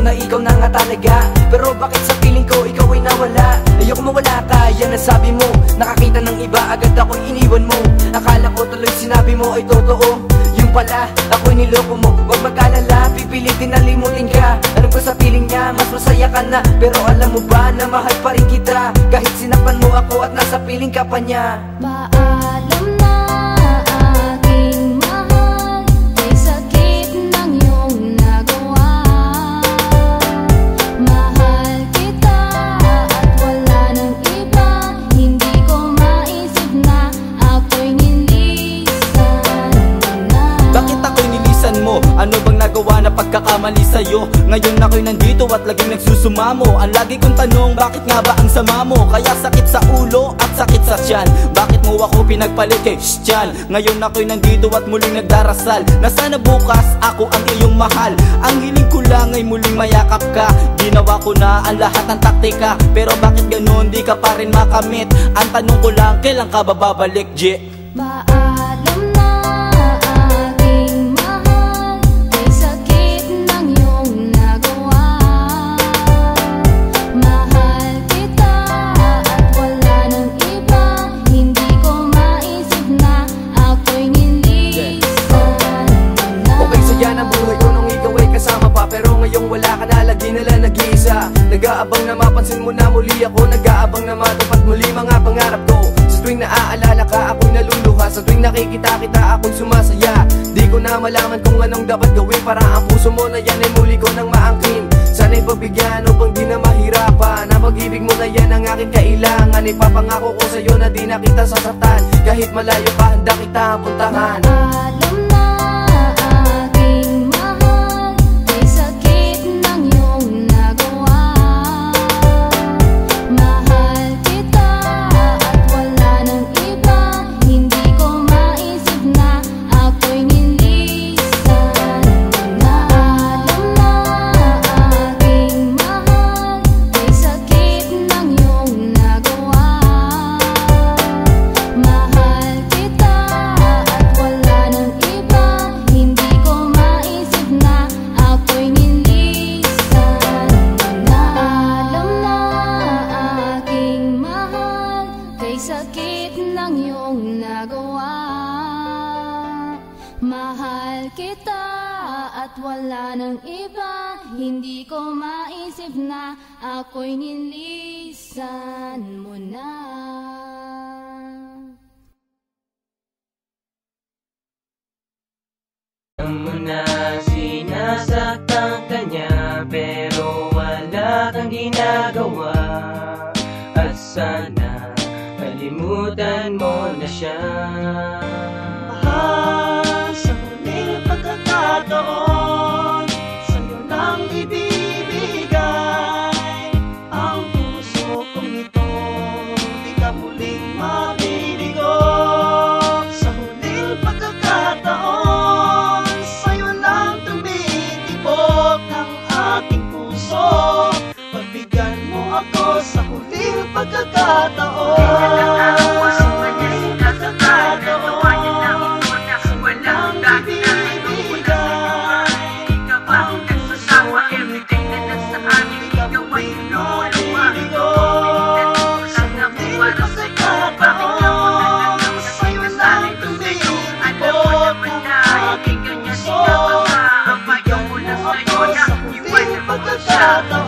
na ikaw na nga talaga. Pero bakit sa piling ko ikaw ay nawala? Ayoko mawala ka, yan ang sabi mo. Nakakita ng iba, agad ako'y iniwan mo. Akala ko tuloy sinabi mo ay totoo, yung pala ako'y niloko mo. Huwag mag-alala, pipilitin na limutin ka. Alam ko sa piling niya, mas masaya ka na. Pero alam mo ba na mahal pa rin kita, kahit sinaktan mo ako at nasa piling ka pa niya. Paalam na aking mahal, may sakit ng iyong nagawa. Mahal kita at wala ng iba, hindi ko maisip na ako'y nilisan na. Bakit ako'y nilisan mo? Ano bang nagawa na pagkakamali sa'yo? Ngayon ako'y nandito at laging nagsusumamo. Ang lagi kong tanong, bakit nga ba ang sama mo? Kaya sakit sa ulo at sakit sa tiyan. Bakit mo ako pinagpalit kay Tiyan? Ngayon ako'y nandito at muling nagdarasal na sana bukas ako ang iyong mahal. Ang hiling ko lang ay muling mayakap ka. Ginawa ko na ang lahat ng taktika, pero bakit ganun di ka pa rin makamit? Ang tanong ko lang, kailan ka ba babalik, J? Paalam na aking mahal, may sakit ng iyong nagawa. Mahal kita at wala ng iba, hindi ko maisip na ako'y nilisan na. Okay, saya ng buhay ko nung ikaw ay kasama pa, pero ngayong wala ka na, lagi na lang nag-iisa. Nag-aabang na mapansin mo na muli ako, nag-aabang na matupad muli mga pangarap ko. Sa tuwing naaalala ka, ako'y naluluha. Sa tuwing nakikita kita, ako'y sumasaya. Di ko na malaman kung anong dapat gawin para ang puso mo na yan ay muli ko nang maangkin. Sana'y pagbigyan upang di na mahirapan. Ang pag-ibig mo na yan ang aking kailangan. Ipapangako ko sa'yo na di na kita sasaktan. Kahit malayo pa, handa kita puntahan. Paalam na aking mahal, may sakit ng iyong nagawa. Mahal kita at wala ng iba, hindi ko maisip na ako'y nilisan na. Paalam na aking mahal, may sakit ng iyong nagawa. Mahal kita at wala ng iba, hindi ko maisip na ako'y nilisan na. Paalam na aking mahal, kay sakit ng iyong nagawa. Mahal kita at wala ng iba, hindi ko maisip na ako'y nilisan mo na. Alam mo na sinasaktan ka niya, pero wala kang ginagawa. At sana kalimutan mo na siya. Mahal, sa huling pagkakataon, sa'yo lang ibibigay ang puso kong ito. Di ka muling mabibigo. Sa huling pagkakataon, sa'yo lang tumitibok ang aking puso. Pagbigyan mo ako sa huling pagkakataon. Sa huling pagkakataon, pagkakataon.